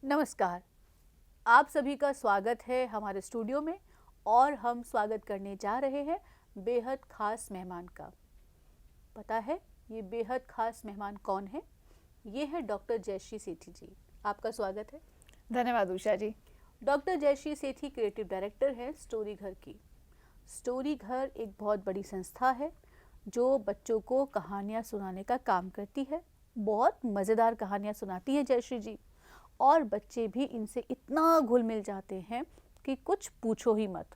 नमस्कार। आप सभी का स्वागत है हमारे स्टूडियो में और हम स्वागत करने जा रहे हैं बेहद खास मेहमान का। पता है ये बेहद खास मेहमान कौन है? ये है डॉक्टर जयश्री सेठी जी। आपका स्वागत है। धन्यवाद उषा जी। डॉक्टर जयश्री सेठी क्रिएटिव डायरेक्टर हैं स्टोरी घर की। स्टोरी घर एक बहुत बड़ी संस्था है जो बच्चों को कहानियाँ सुनाने का काम करती है। बहुत मज़ेदार कहानियाँ सुनाती हैं जयश्री जी, और बच्चे भी इनसे इतना घुल मिल जाते हैं कि कुछ पूछो ही मत।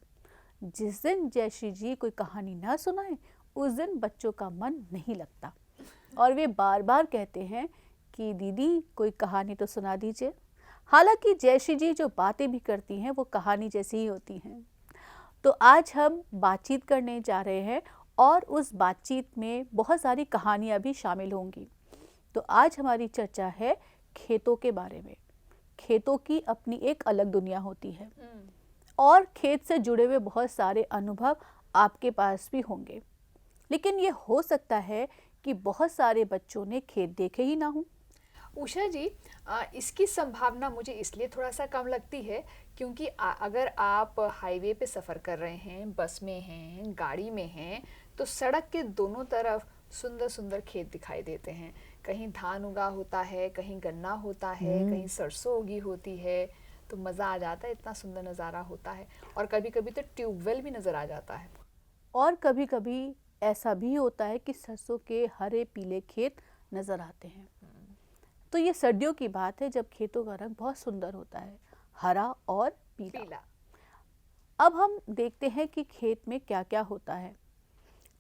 जिस दिन जयश्री जी कोई कहानी ना सुनाए उस दिन बच्चों का मन नहीं लगता और वे बार बार कहते हैं कि दीदी कोई कहानी तो सुना दीजिए। हालांकि जयश्री जी जो बातें भी करती हैं वो कहानी जैसी ही होती हैं। तो आज हम बातचीत करने जा रहे हैं और उस बातचीत में बहुत सारी कहानियाँ भी शामिल होंगी। तो आज हमारी चर्चा है खेतों के बारे में। खेतों की अपनी एक अलग दुनिया होती है और खेत से जुड़े हुए बहुत सारे अनुभव आपके पास भी होंगे। लेकिन ये हो सकता है कि बहुत सारे बच्चों ने खेत देखे ही ना हो। उषा जी, इसकी संभावना मुझे इसलिए थोड़ा सा कम लगती है क्योंकि अगर आप हाईवे पे सफ़र कर रहे हैं, बस में हैं, गाड़ी में हैं, तो सड़क के दोनों तरफ सुंदर सुंदर खेत दिखाई देते हैं। कहीं धान उगा होता है, कहीं गन्ना होता है, कहीं सरसों उगी होती है। तो मज़ा आ जाता है, इतना सुंदर नज़ारा होता है। और कभी कभी तो ट्यूबवेल भी नज़र आ जाता है। और कभी कभी ऐसा भी होता है कि सरसों के हरे पीले खेत नज़र आते हैं। तो ये सर्दियों की बात है जब खेतों का रंग बहुत सुंदर होता है, हरा और पीला। पीला। अब हम देखते हैं कि खेत में क्या क्या होता है।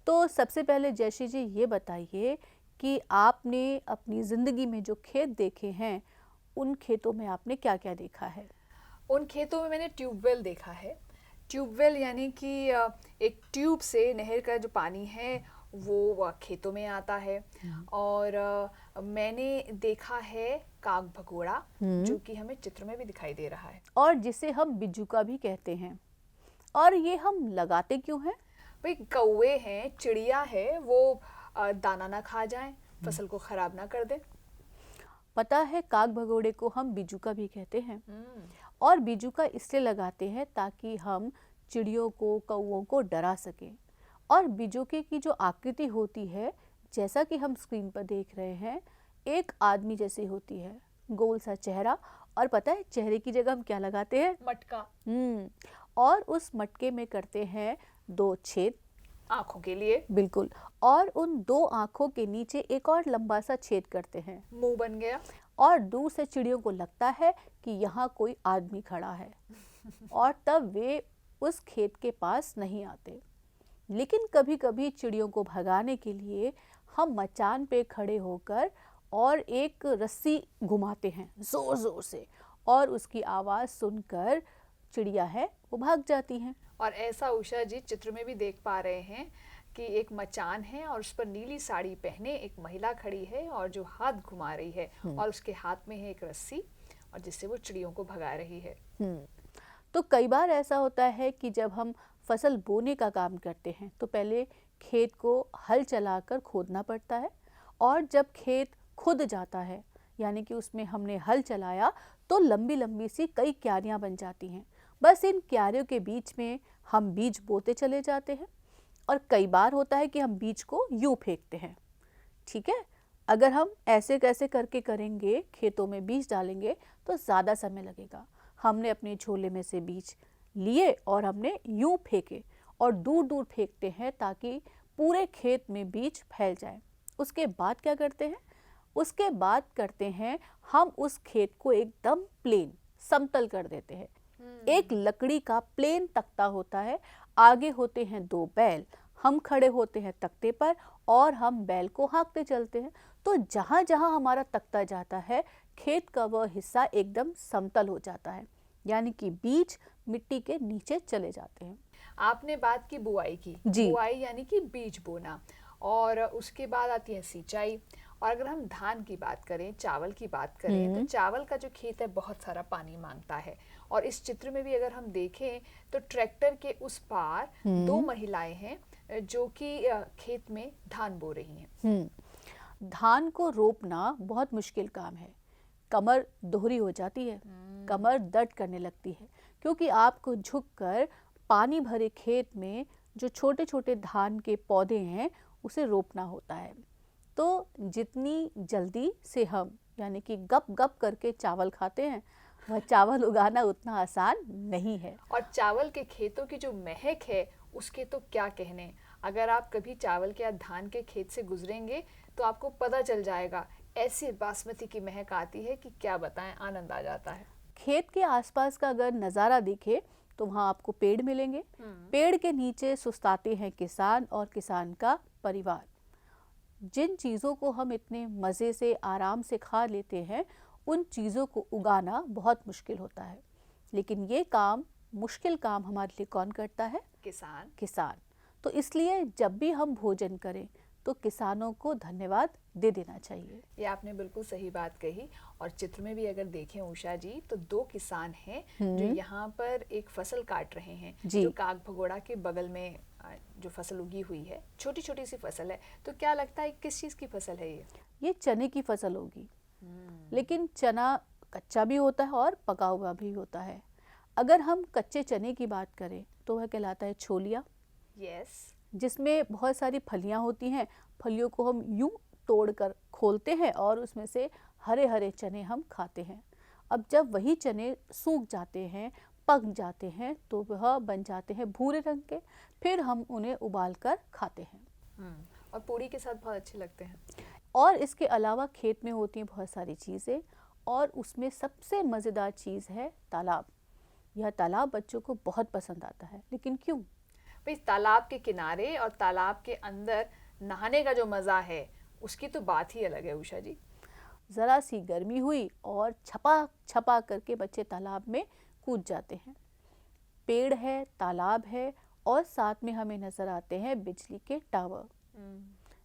तो सबसे पहले जयश्री जी ये बताइए कि आपने अपनी ज़िंदगी में जो खेत देखे हैं उन खेतों में आपने क्या क्या देखा है? उन खेतों में मैंने ट्यूबवेल देखा है। ट्यूबवेल यानी कि एक ट्यूब से नहर का जो पानी है वो खेतों में आता है। और मैंने देखा है काग भगोड़ा, जो कि हमें चित्र में भी दिखाई दे रहा है। और जिसे हम बिज्जू भी कहते हैं। और ये हम लगाते क्यों हैं? भाई कौवे हैं, चिड़िया है, वो दाना ना खा जाएं, फसल को खराब ना कर दें। पता है काग भगोड़े को हम बिज्जू भी कहते हैं। और बिज्जू इसलिए लगाते हैं ताकि हम चिड़ियों को कौवों को डरा सकें। और बिज्जू की जो आकृति होती है जैसा कि हम स्क्रीन पर देख रहे हैं एक आदमी जैसी होती है, गोल सा चेहरा। और पता है चेहरे की जगह हम क्या लगाते हैं? मटका। और उस मटके में करते हैं 2 छेद आंखों के लिए। बिल्कुल। और उन 2 आंखों के नीचे एक और लंबा सा छेद करते हैं। मुंह बन गया। और दूर से चिड़ियों को लगता है कि यहाँ कोई आदमी खड़ा है और तब वे उस खेत के पास नहीं आते। लेकिन कभी कभी चिड़ियों को भगाने के लिए हम मचान पे खड़े होकर और एक रस्सी घुमाते हैं जोर जोर से, और उसकी आवाज़ सुनकर चिड़िया है वो भाग जाती हैं। और ऐसा उषा जी चित्र में भी देख पा रहे हैं कि एक मचान है और उस पर नीली साड़ी पहने एक महिला खड़ी है और जो हाथ घुमा रही है और उसके हाथ में है एक रस्सी, और जिससे वो चिड़ियों को भगा रही है। तो कई बार ऐसा होता है कि जब हम फसल बोने का काम करते हैं तो पहले खेत को हल चलाकर खोदना पड़ता है, और जब खेत खुद जाता है यानी कि उसमें हमने हल चलाया तो लंबी लंबी सी कई क्यारियां बन जाती हैं। बस इन क्यारियों के बीच में हम बीज बोते चले जाते हैं। और कई बार होता है कि हम बीज को यूं फेंकते हैं। ठीक है, अगर हम ऐसे कैसे करके करेंगे, खेतों में बीज डालेंगे तो ज़्यादा समय लगेगा। हमने अपने झोले में से बीज लिए और हमने यूं फेंके, और दूर दूर फेंकते हैं ताकि पूरे खेत में बीज फैल जाए। उसके बाद क्या करते हैं? उसके बाद करते हैं हम उस खेत को एकदम प्लेन समतल कर देते हैं। एक लकड़ी का प्लेन तख्ता होता है, आगे होते हैं 2 बैल, हम खड़े होते हैं तख्ते पर और हम बैल को हाँकते चलते हैं। तो जहाँ जहाँ हमारा तख्ता जाता है खेत का वह हिस्सा एकदम समतल हो जाता है, यानी कि बीज मिट्टी के नीचे चले जाते हैं। आपने बात की बुआई की। जी। बुआई यानी कि बीज बोना, और उसके बाद आती है सिंचाई। और अगर हम धान की बात करें, चावल की बात करें, तो चावल का जो खेत है बहुत सारा पानी मांगता है। और इस चित्र में भी अगर हम देखें तो ट्रैक्टर के उस पार 2 महिलाएं हैं जो कि खेत में धान बो रही हैं। धान को रोपना बहुत मुश्किल काम है। कमर दोहरी हो जाती है, कमर दर्द करने लगती है, क्योंकि आपको झुककर पानी भरे खेत में जो छोटे छोटे धान के पौधे हैं उसे रोपना होता है। तो जितनी जल्दी से हम यानी कि गप गप करके चावल खाते हैं, वह चावल उगाना उतना आसान नहीं है। और चावल के खेतों की जो महक है उसके तो क्या कहने। अगर आप कभी चावल के या धान के खेत से गुजरेंगे तो आपको पता चल जाएगा, ऐसी बासमती की महक आती है कि क्या बताएं, आनंद आ जाता है। खेत के आसपास का अगर नज़ारा दिखे तो वहाँ आपको पेड़ मिलेंगे, पेड़ के नीचे सुस्ताते हैं किसान और किसान का परिवार। जिन चीज़ों को हम इतने मज़े से आराम से खा लेते हैं, उन चीज़ों को उगाना बहुत मुश्किल होता है, लेकिन ये काम, मुश्किल काम हमारे लिए कौन करता है? किसान। तो इसलिए जब भी हम भोजन करें तो किसानों को धन्यवाद दे देना चाहिए। ये आपने बिल्कुल सही बात कही। और चित्र में भी अगर देखें उषा जी, तो दो किसान हैं जो यहाँ पर एक फसल काट रहे हैं, जो काग भगोड़ा के बगल में जो फसल उगी हुई है, छोटी छोटी सी फसल है। तो क्या लगता है किस चीज़ की फसल है ये चने की फसल होगी। लेकिन चना कच्चा भी होता है और पका हुआ भी होता है। अगर हम कच्चे चने की बात करें तो वह कहलाता है छोलिया। जिसमें बहुत सारी फलियां होती हैं। फलियों को हम यूं तोड़कर खोलते हैं और उसमें से हरे हरे चने हम खाते हैं। अब जब वही चने सूख जाते हैं, पक जाते हैं, तो वह बन जाते हैं भूरे रंग के। फिर हम उन्हें उबाल कर खाते हैं और पूड़ी के साथ बहुत अच्छे लगते हैं। और इसके अलावा खेत में होती हैं बहुत सारी चीज़ें, और उसमें सबसे मज़ेदार चीज़ है तालाब। यह तालाब बच्चों को बहुत पसंद आता है, लेकिन क्यों? भाई, तालाब के किनारे और तालाब के अंदर नहाने का जो मज़ा है उसकी तो बात ही अलग है उषा जी। ज़रा सी गर्मी हुई और छपा छपा करके बच्चे तालाब में कूद जाते हैं। पेड़ है, तालाब है, और साथ में हमें नज़र आते हैं बिजली के टावर,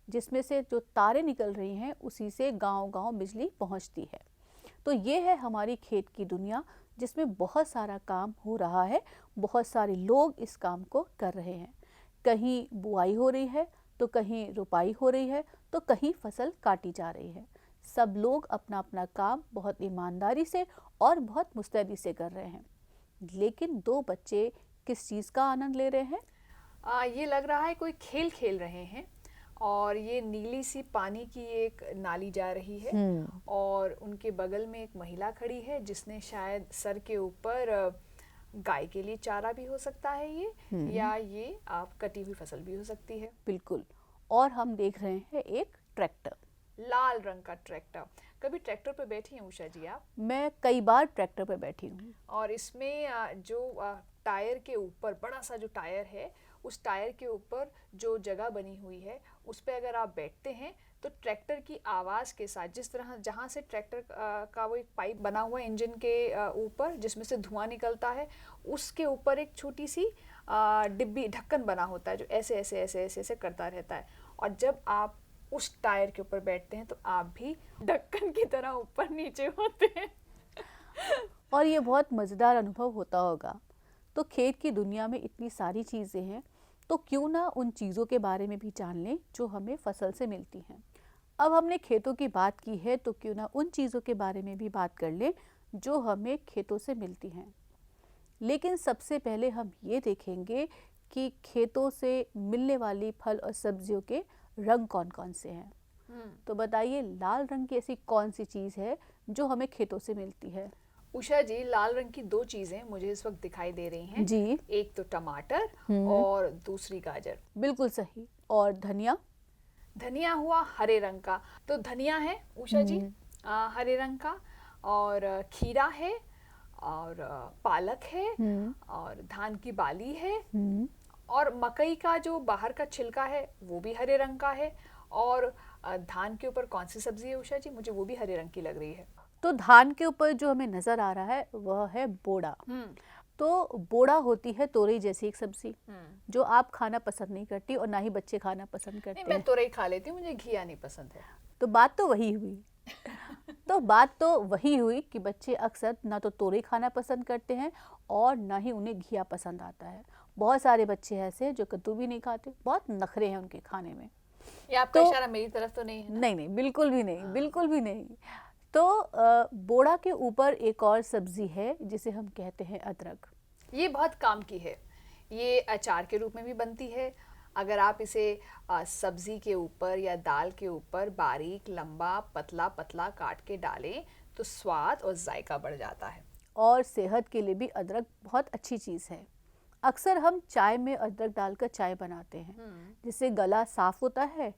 जिसमें से जो तारे निकल रही हैं उसी से गांव-गांव बिजली पहुंचती है। तो ये है हमारी खेत की दुनिया, जिसमें बहुत सारा काम हो रहा है, बहुत सारे लोग इस काम को कर रहे हैं। कहीं बुआई हो रही है, तो कहीं रुपाई हो रही है, तो कहीं फसल काटी जा रही है। सब लोग अपना अपना काम बहुत ईमानदारी से और बहुत मुस्तैदी से कर रहे हैं। लेकिन दो बच्चे किस चीज़ का आनंद ले रहे हैं? ये लग रहा है कोई खेल खेल रहे हैं। और ये नीली सी पानी की एक नाली जा रही है, और उनके बगल में एक महिला खड़ी है जिसने शायद सर के ऊपर गाय के लिए चारा भी हो सकता है ये, या ये आप कटी हुई फसल भी हो सकती है। बिल्कुल। और हम देख रहे हैं एक ट्रैक्टर, लाल रंग का ट्रैक्टर। कभी ट्रैक्टर पर बैठी हैं उषा जी आप? मैं कई बार ट्रैक्टर पर बैठी हूँ। और इसमें जो टायर के ऊपर बड़ा सा जो टायर है, उस टायर के ऊपर जो जगह बनी हुई है उस पर अगर आप बैठते हैं तो ट्रैक्टर की आवाज़ के साथ, जिस तरह जहाँ से ट्रैक्टर का वो एक पाइप बना हुआ है इंजन के ऊपर जिसमें से धुआं निकलता है, उसके ऊपर एक छोटी सी डिब्बी ढक्कन बना होता है जो ऐसे ऐसे ऐसे ऐसे ऐसे करता रहता है। और जब आप उस टायर के ऊपर बैठते हैं तो आप भी ढक्कन की तरह ऊपर नीचे होते हैं। और ये बहुत मज़ेदार अनुभव होता होगा। तो खेत की दुनिया में इतनी सारी चीज़ें हैं, तो क्यों ना उन चीज़ों के बारे में भी जान लें जो हमें फसल से मिलती हैं। अब हमने खेतों की बात की है, तो क्यों ना उन चीज़ों के बारे में भी बात कर लें जो हमें खेतों से मिलती हैं। लेकिन सबसे पहले हम ये देखेंगे कि खेतों से मिलने वाली फल और सब्जियों के रंग कौन कौन से हैं। तो बताइए, लाल रंग की ऐसी कौन सी चीज़ है जो हमें खेतों से मिलती है? उषा जी, लाल रंग की दो चीजें मुझे इस वक्त दिखाई दे रही हैं जी। एक तो टमाटर और दूसरी गाजर। बिल्कुल सही। और धनिया? धनिया हुआ हरे रंग का, तो धनिया है उषा जी हरे रंग का, और खीरा है, और पालक है, और धान की बाली है, और मकई का जो बाहर का छिलका है वो भी हरे रंग का है। और धान के ऊपर कौन सी सब्जी है उषा जी? मुझे वो भी हरे रंग की लग रही है। तो धान के ऊपर जो हमें नजर आ रहा है वह है बोड़ा। तो बोड़ा होती है तोरई जैसी एक सब्जी, जो आप खाना पसंद नहीं करती और ना ही बच्चे खाना पसंद करते हैं। मैं तोरई खा लेती हूँ, मुझे घिया नहीं पसंद है। तो बात तो वही हुई। तो बात तो वही हुई कि बच्चे अक्सर ना तो तोरई खाना पसंद करते हैं और ना ही उन्हें घिया पसंद आता है। बहुत सारे बच्चे ऐसे हैं जो कद्दू भी नहीं खाते, बहुत नखरे हैं उनके खाने में। ये आपका इशारा मेरी तरफ तो नहीं है ना? नहीं नहीं, बिल्कुल भी नहीं, बिल्कुल भी नहीं। तो बोड़ा के ऊपर एक और सब्जी है जिसे हम कहते हैं अदरक। ये बहुत काम की है। ये अचार के रूप में भी बनती है। अगर आप इसे सब्जी के ऊपर या दाल के ऊपर बारीक लंबा पतला पतला काट के डालें तो स्वाद और जायका बढ़ जाता है। और सेहत के लिए भी अदरक बहुत अच्छी चीज़ है। अक्सर हम चाय में अदरक डालकर चाय बनाते हैं जिससे गला साफ होता है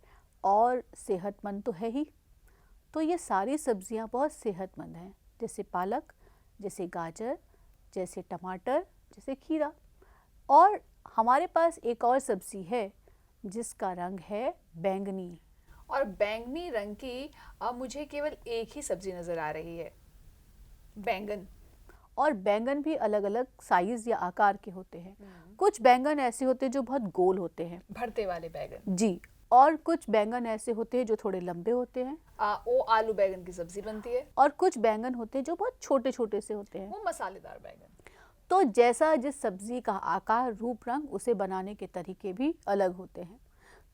और सेहतमंद तो है ही। तो ये सारी सब्जियां बहुत सेहतमंद हैं, जैसे पालक, जैसे गाजर, जैसे टमाटर, जैसे खीरा। और हमारे पास एक और सब्जी है जिसका रंग है बैंगनी। और बैंगनी रंग की मुझे केवल एक ही सब्जी नजर आ रही है, बैंगन। और बैंगन भी अलग अलग साइज या आकार के होते हैं। कुछ बैंगन ऐसे होते हैं जो बहुत गोल होते हैं, भरते वाले बैंगन जी, और कुछ बैंगन ऐसे होते हैं जो थोड़े लंबे होते हैं। वो आलू बैंगन की सब्जी बनती है। और कुछ बैंगन होते हैं जो बहुत छोटे छोटे से होते हैं, वो मसालेदार बैंगन। तो जैसा जिस सब्जी का आकार, रूप, रंग, उसे बनाने के तरीके भी अलग होते हैं।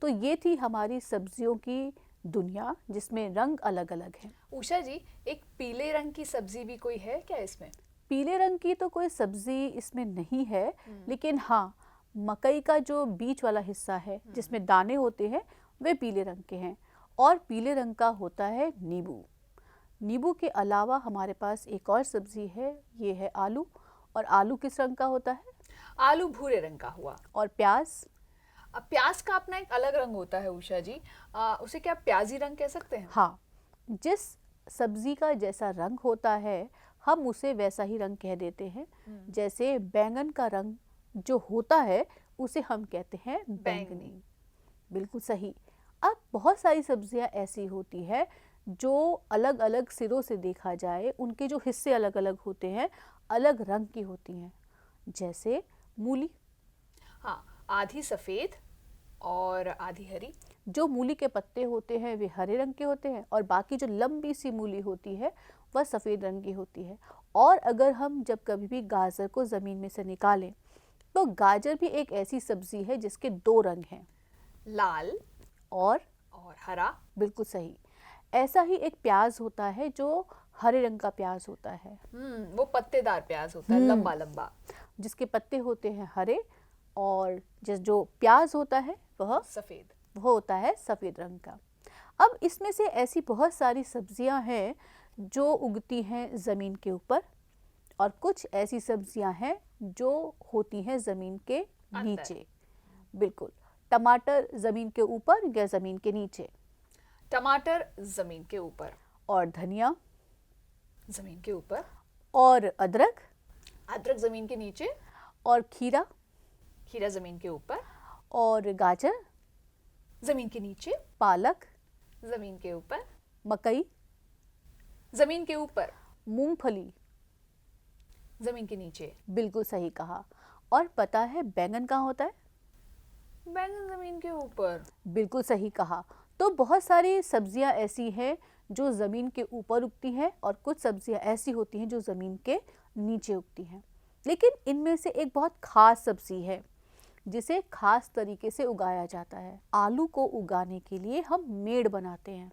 तो ये थी हमारी सब्जियों की दुनिया जिसमें रंग अलग अलग हैं। उषा जी, एक पीले रंग की सब्जी भी कोई है क्या इसमें? पीले रंग की तो कोई सब्जी इसमें नहीं है, लेकिन हाँ, मकई का जो बीच वाला हिस्सा है जिसमें दाने होते हैं वे पीले रंग के हैं। और पीले रंग का होता है नींबू। नींबू के अलावा हमारे पास एक और सब्जी है, ये है आलू। और आलू किस रंग का होता है? आलू भूरे रंग का हुआ। और प्याज? अब प्याज का अपना एक अलग रंग होता है उषा जी, उसे क्या प्याजी रंग कह सकते हैं? हाँ, जिस सब्जी का जैसा रंग होता है हम उसे वैसा ही रंग कह देते हैं। जैसे बैंगन का रंग जो होता है उसे हम कहते हैं बैंगनी। बिल्कुल सही। अब बहुत सारी सब्जियां ऐसी होती है जो अलग अलग सिरों से देखा जाए उनके जो हिस्से अलग अलग होते हैं, अलग रंग की होती हैं। जैसे मूली। हाँ, आधी सफ़ेद और आधी हरी। जो मूली के पत्ते होते हैं वे हरे रंग के होते हैं और बाकी जो लंबी सी मूली होती है वह सफ़ेद रंग की होती है। और अगर हम जब कभी भी गाजर को ज़मीन में से निकालें तो गाजर भी एक ऐसी सब्जी है जिसके दो रंग हैं, लाल और हरा। बिल्कुल सही। ऐसा ही एक प्याज होता है जो हरे रंग का प्याज होता है। वो पत्तेदार प्याज होता है, लंबा लंबा, जिसके पत्ते होते हैं हरे, और जो प्याज होता है वह सफ़ेद, वो होता है सफ़ेद रंग का। अब इसमें से ऐसी बहुत सारी सब्जियां हैं जो उगती हैं ज़मीन के ऊपर, और कुछ ऐसी सब्जियां हैं जो होती हैं ज़मीन के नीचे। बिल्कुल। टमाटर ज़मीन के ऊपर या ज़मीन के नीचे? टमाटर ज़मीन के ऊपर। और धनिया? ज़मीन के ऊपर। और अदरक? अदरक ज़मीन के नीचे। और खीरा? खीरा ज़मीन के ऊपर। और गाजर? ज़मीन के नीचे। पालक? ज़मीन के ऊपर। मकई? ज़मीन के ऊपर। मूंगफली? ज़मीन के नीचे। बिल्कुल सही कहा। और पता है बैंगन कहाँ होता है? बैंगन ज़मीन के ऊपर। बिल्कुल सही कहा। तो बहुत सारी सब्जियां ऐसी हैं जो ज़मीन के ऊपर उगती हैं और कुछ सब्जियां ऐसी होती हैं जो ज़मीन के नीचे उगती हैं। लेकिन इनमें से एक बहुत ख़ास सब्जी है जिसे ख़ास तरीके से उगाया जाता है। आलू को उगाने के लिए हम मेड़ बनाते हैं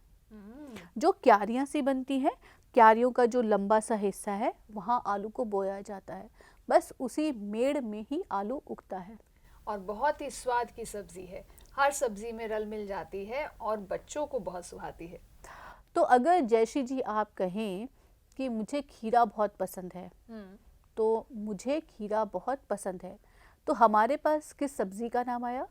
जो क्यारियां से बनती हैं। क्यारियों का जो लंबा सा हिस्सा है वहाँ आलू को बोया जाता है। बस उसी मेड़ में ही आलू उगता है। और बहुत ही स्वाद की सब्जी है, हर सब्जी में रल मिल जाती है और बच्चों को बहुत सुहाती है। तो अगर जयश्री जी आप कहें कि मुझे खीरा बहुत पसंद है, तो मुझे खीरा बहुत पसंद है, तो हमारे पास किस सब्जी का नाम आया?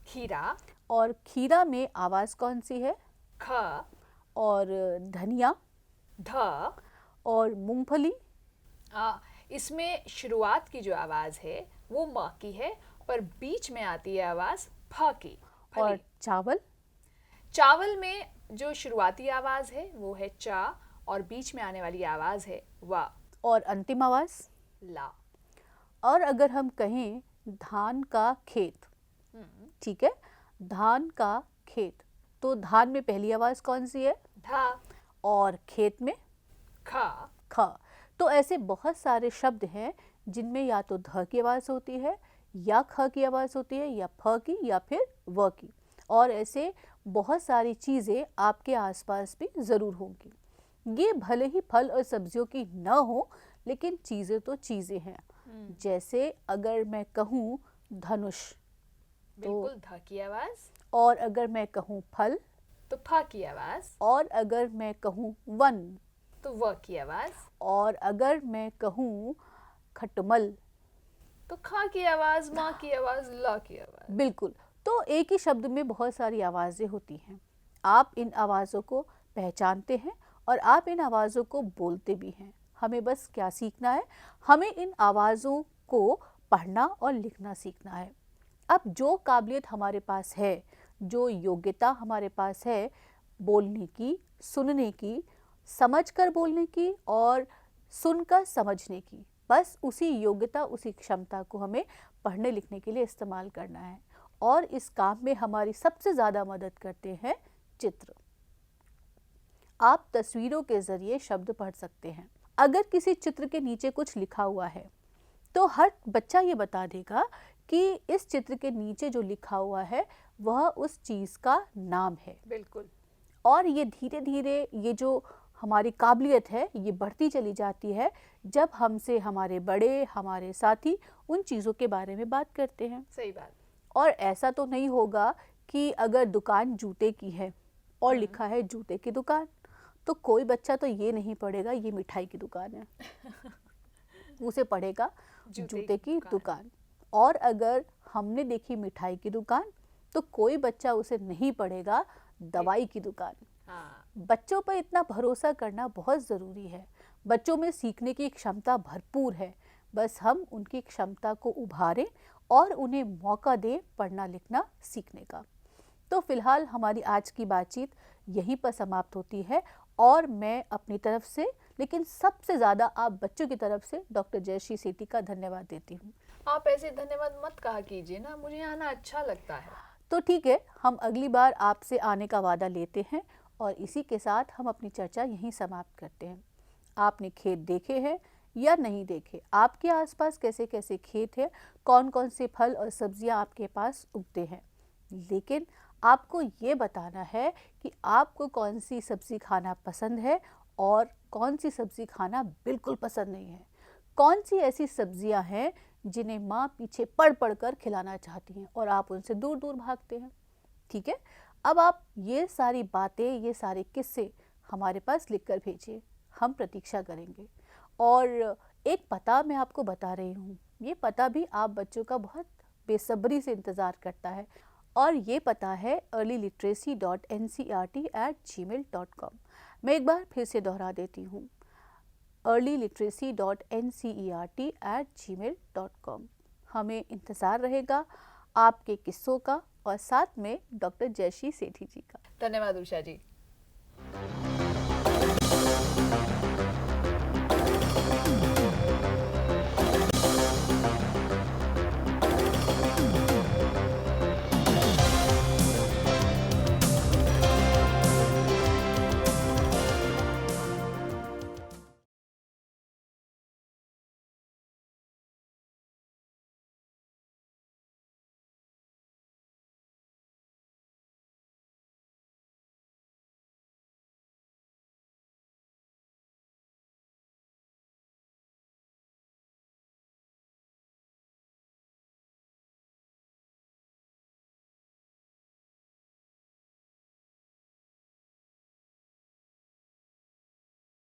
खीरा। और खीरा में आवाज़ कौन सी है? ख। और धनिया? ध। और मूंगफली? इसमें शुरुआत की जो आवाज़ है वो म की है, पर बीच में आती है आवाज़ फ की। और चावल? चावल में जो शुरुआती आवाज़ है वो है चा, और बीच में आने वाली आवाज़ है वा। और अंतिम आवाज़? ला। और अगर हम कहें धान का खेत, ठीक है, धान का खेत, तो धान में पहली आवाज़ कौन सी है? धा। और खेत में? ख। ख। तो ऐसे बहुत सारे शब्द हैं जिनमें या तो ध की आवाज़ होती है, या ख की आवाज़ होती है, या फ की, या फिर व की। और ऐसे बहुत सारी चीज़ें आपके आसपास भी ज़रूर होंगी। ये भले ही फल और सब्जियों की न हो, लेकिन चीज़ें तो चीज़ें हैं। जैसे अगर मैं कहूँ धनुष, बिल्कुल ध की आवाज, और अगर मैं कहूँ फल, तो फ की आवाज, और अगर मैं कहूँ वन, तो व की आवाज, और अगर मैं कहूँ खटमल, तो ख की आवाज, म की आवाज, ल की आवाज। बिल्कुल। तो एक ही शब्द में बहुत सारी आवाज़ें होती हैं। आप इन आवाज़ों को पहचानते हैं और आप इन आवाज़ों को बोलते भी हैं। हमें बस क्या सीखना है? हमें इन आवाज़ों को पढ़ना और लिखना सीखना है। अब जो काबिलियत हमारे पास है, जो योग्यता हमारे पास है बोलने की, सुनने की, समझकर बोलने की और सुनकर समझने की, बस उसी योग्यता, उसी क्षमता को हमें पढ़ने लिखने के लिए इस्तेमाल करना है। और इस काम में हमारी सबसे ज़्यादा मदद करते हैं चित्र। आप तस्वीरों के ज़रिए शब्द पढ़ सकते हैं। अगर किसी चित्र के नीचे कुछ लिखा हुआ है तो हर बच्चा ये बता देगा कि इस चित्र के नीचे जो लिखा हुआ है वह उस चीज़ का नाम है। बिल्कुल। और ये धीरे धीरे ये जो हमारी काबिलियत है ये बढ़ती चली जाती है जब हमसे हमारे बड़े, हमारे साथी उन चीज़ों के बारे में बात करते हैं। सही बात। और ऐसा तो नहीं होगा कि अगर दुकान जूते की है और लिखा है जूते की दुकान, तो कोई बच्चा तो ये नहीं पढ़ेगा ये मिठाई की दुकान है, उसे पढ़ेगा जूते की दुकान। और अगर हमने देखी मिठाई की दुकान, तो कोई बच्चा उसे नहीं पढ़ेगा दवाई की दुकान। हाँ। बच्चों पर इतना भरोसा करना बहुत ज़रूरी है। बच्चों में सीखने की क्षमता भरपूर है, बस हम उनकी क्षमता को उभारें और उन्हें मौका दें पढ़ना लिखना सीखने का। तो फिलहाल हमारी आज की बातचीत यहीं पर समाप्त होती है और मैं अपनी तरफ से, लेकिन सबसे ज़्यादा आप बच्चों की तरफ से डॉक्टर जयश्री सेठी का धन्यवाद देती हूँ। आप ऐसे धन्यवाद मत कहा कीजिए ना, मुझे आना अच्छा लगता है। तो ठीक है, हम अगली बार आपसे आने का वादा लेते हैं और इसी के साथ हम अपनी चर्चा यहीं समाप्त करते हैं। आपने खेत देखे हैं या नहीं देखे? आपके आसपास कैसे कैसे खेत हैं? कौन कौन से फल और सब्जियां आपके पास उगते हैं? लेकिन आपको ये बताना है कि आपको कौन सी सब्ज़ी खाना पसंद है और कौन सी सब्ज़ी खाना बिल्कुल पसंद नहीं है। कौन सी ऐसी सब्जियां हैं जिन्हें माँ पीछे पड़ पड़ कर खिलाना चाहती हैं और आप उनसे दूर दूर भागते हैं। ठीक है, अब आप ये सारी बातें, ये सारे किस्से हमारे पास लिख कर भेजिए, हम प्रतीक्षा करेंगे। और एक पता मैं आपको बता रही हूँ, ये पता भी आप बच्चों का बहुत बेसब्री से इंतज़ार करता है और ये पता है earlyliteracy.ncert@gmail.com। मैं एक बार फिर से दोहरा देती हूँ, earlyliteracy.ncert@gmail.com। हमें इंतज़ार रहेगा आपके किस्सों का और साथ में डॉक्टर जयश्री सेठी जी का। धन्यवाद उषा जी।